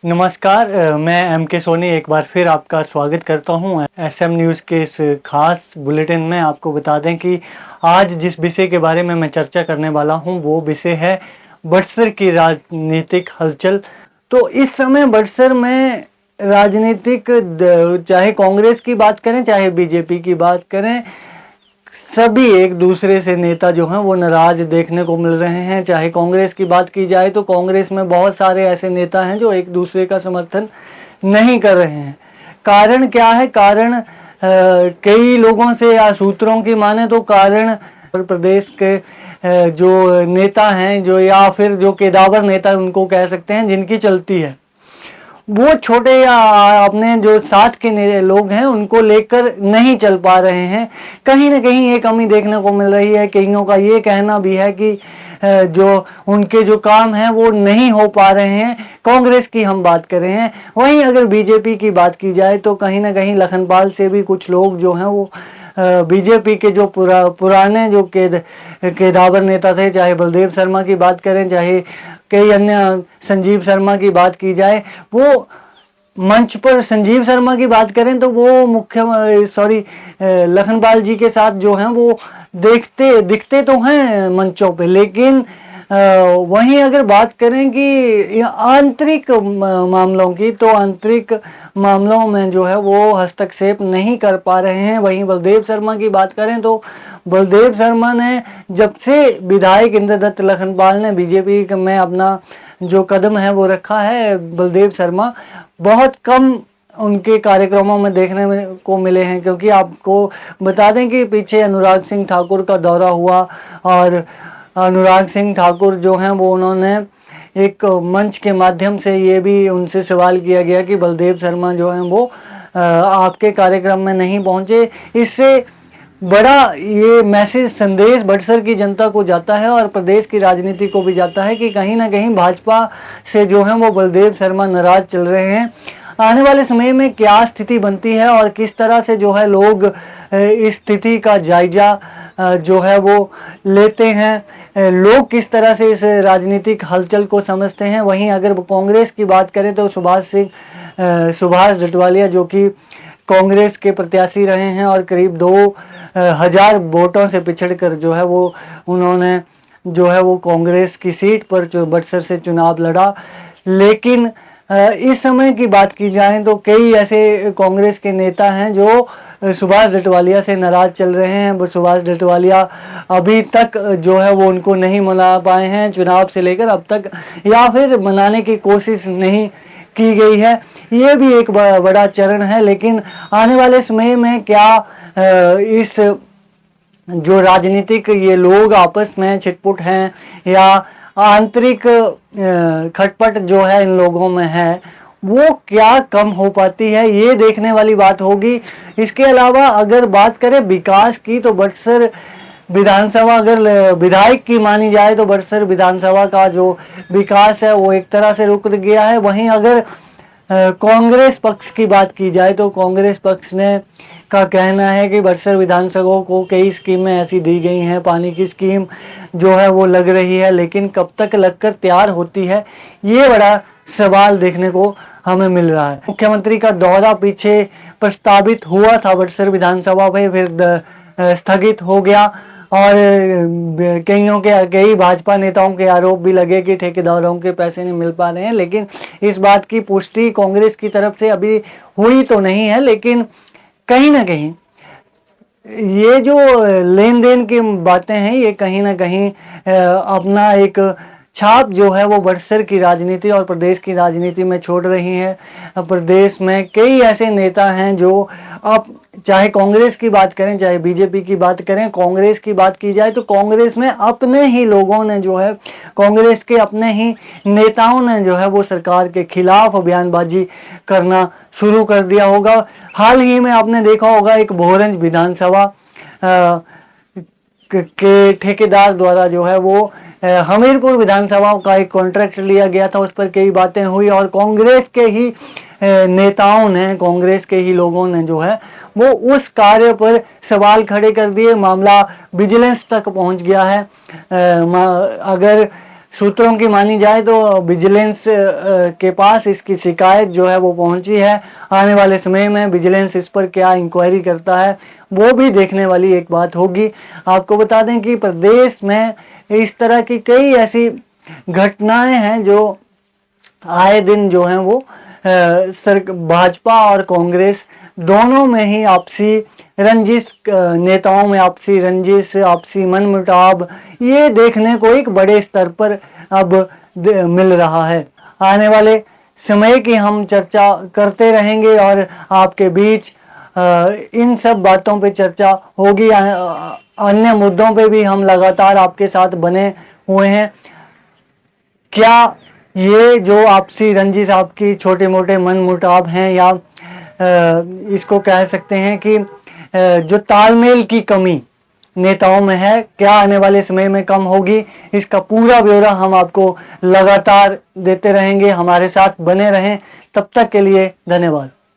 नमस्कार, मैं एम के सोनी एक बार फिर आपका स्वागत करता हूं एसएम न्यूज़ के इस खास बुलेटिन में। आपको बता दें कि आज जिस विषय के बारे में मैं चर्चा करने वाला हूं वो विषय है बड़सर की राजनीतिक हलचल। तो इस समय बड़सर में राजनीतिक चाहे कांग्रेस की बात करें चाहे बीजेपी की बात करें, सभी एक दूसरे से नेता जो हैं वो नाराज देखने को मिल रहे हैं। चाहे कांग्रेस की बात की जाए तो कांग्रेस में बहुत सारे ऐसे नेता हैं जो एक दूसरे का समर्थन नहीं कर रहे हैं। कारण क्या है? कारण कई लोगों से या सूत्रों की माने तो कारण प्रदेश के जो नेता हैं, जो या फिर जो केदावर नेता उनको कह सकते हैं, जिनकी चलती है, वो छोटे या अपने जो साथ के लोग हैं उनको लेकर नहीं चल पा रहे हैं। कहीं ना कहीं ये कमी देखने को मिल रही है। कईयों का ये कहना भी है कि जो उनके जो काम हैं वो नहीं हो पा रहे हैं। कांग्रेस की हम बात कर रहे हैं। वहीं अगर बीजेपी की बात की जाए तो कहीं ना कहीं लखनपाल से भी कुछ लोग जो हैं वो बीजेपी के जो पुराने जो केदावर नेता थे, चाहे बलदेव शर्मा की बात करें चाहे कई अन्य संजीव शर्मा की बात की जाए, वो मंच पर संजीव शर्मा की बात करें तो वो लखनपाल जी के साथ जो हैं वो दिखते तो हैं मंचों पे, लेकिन वहीं अगर बात करें कि आंतरिक मामलों की, तो आंतरिक मामलों में जो है वो हस्तक्षेप नहीं कर पा रहे हैं। वहीं बलदेव शर्मा की बात करें तो बलदेव शर्मा ने जब से विधायक इंद्रदत्त लखनपाल ने बीजेपी में अपना जो कदम है वो रखा है, बलदेव शर्मा बहुत कम उनके कार्यक्रमों में देखने को मिले हैं। क्योंकि आपको बता दें कि पीछे अनुराग सिंह ठाकुर का दौरा हुआ और अनुराग सिंह ठाकुर जो हैं वो उन्होंने एक मंच के माध्यम से ये भी उनसे सवाल किया गया कि बलदेव शर्मा जो हैं वो आपके कार्यक्रम में नहीं पहुंचे। इससे बड़ा ये मैसेज संदेश बड़सर की जनता को जाता है और प्रदेश की राजनीति को भी जाता है कि कहीं ना कहीं भाजपा से जो है वो बलदेव शर्मा नाराज चल रहे हैं। आने वाले समय में क्या स्थिति बनती है और किस तरह से जो है लोग इस स्थिति का जायजा जो है वो लेते हैं, लोग किस तरह से इस राजनीतिक हलचल को समझते हैं। वहीं अगर कांग्रेस की बात करें तो सुभाष डटवालिया जो कि कांग्रेस के प्रत्याशी रहे हैं और करीब 2000 वोटों से पिछड़कर जो है वो उन्होंने जो है वो कांग्रेस की सीट पर जो बड़सर से चुनाव लड़ा। लेकिन इस समय की बात की जाए तो कई ऐसे कांग्रेस के नेता हैं जो सुभाष डटवालिया से नाराज चल रहे हैं। वो सुभाष डटवालिया अभी तक जो है वो उनको नहीं मना पाए हैं चुनाव से लेकर अब तक, या फिर मनाने की कोशिश नहीं की गई है। ये भी एक बड़ा चरण है। लेकिन आने वाले समय में क्या इस जो राजनीतिक ये लोग आपस में छिटपुट हैं या आंतरिक खटपट जो है इन लोगों में है, वो क्या कम हो पाती है, ये देखने वाली बात होगी। इसके अलावा अगर बात करें विकास की तो बड़सर विधानसभा अगर विधायक की मानी जाए तो बड़सर विधानसभा का जो विकास है वो एक तरह से रुक गया है। वहीं अगर कांग्रेस पक्ष की बात की जाए तो कांग्रेस पक्ष ने का कहना है कि बड़सर विधानसभा को कई स्कीमें ऐसी दी गई हैं, पानी की स्कीम जो है वो लग रही है, लेकिन कब तक लगकर तैयार होती है, ये बड़ा सवाल देखने को हमें मिल रहा है। मुख्यमंत्री का दौरा पीछे प्रस्तावित हुआ था बड़सर विधानसभा में, फिर स्थगित हो गया और कई भाजपा नेताओं के आरोप भी लगे कि ठेकेदारों के पैसे नहीं मिल पा रहे हैं। लेकिन इस बात की पुष्टि कांग्रेस की तरफ से अभी हुई तो नहीं है, लेकिन कहीं ना कहीं ये जो लेन देन की बातें हैं ये कहीं ना कहीं अपना एक छाप जो है वो बड़सर की राजनीति और प्रदेश की राजनीति में छोड़ रही है। प्रदेश में कई ऐसे नेता हैं जो अब चाहे कांग्रेस की बात करें चाहे बीजेपी की बात करें, कांग्रेस की बात की जाए तो कांग्रेस में अपने ही लोगों ने जो है, कांग्रेस के अपने ही नेताओं ने जो है वो सरकार के खिलाफ बयानबाजी करना शुरू कर दिया होगा। हाल ही में आपने देखा होगा एक भोरंज विधानसभा के ठेकेदार द्वारा जो है वो हमीरपुर विधानसभा का एक कॉन्ट्रैक्ट लिया गया था, उस पर कई बातें हुई और कांग्रेस के ही नेताओं ने, कांग्रेस के ही लोगों ने जो है वो उस कार्य पर सवाल खड़े कर दिए। मामला विजिलेंस तक पहुंच गया है। अगर सूत्रों की मानी जाए तो विजिलेंस के पास इसकी शिकायत जो है वो पहुंची है। आने वाले समय में विजिलेंस इस पर क्या इंक्वायरी करता है वो भी देखने वाली एक बात होगी। आपको बता दें कि प्रदेश में इस तरह की कई ऐसी घटनाएं हैं जो आए दिन जो हैं वो भाजपा और कांग्रेस दोनों में ही आपसी रंजिश, नेताओं में आपसी रंजिश, आपसी मनमुटाव ये देखने को एक बड़े स्तर पर अब मिल रहा है। आने वाले समय की हम चर्चा करते रहेंगे और आपके बीच इन सब बातों पे चर्चा होगी। अन्य मुद्दों पे भी हम लगातार आपके साथ बने हुए हैं। क्या ये जो आपसी रंजिश, आपकी छोटे मोटे मन मुटाव हैं या इसको कह सकते हैं कि जो तालमेल की कमी नेताओं में है, क्या आने वाले समय में कम होगी? इसका पूरा ब्यौरा हम आपको लगातार देते रहेंगे। हमारे साथ बने रहें। तब तक के लिए धन्यवाद।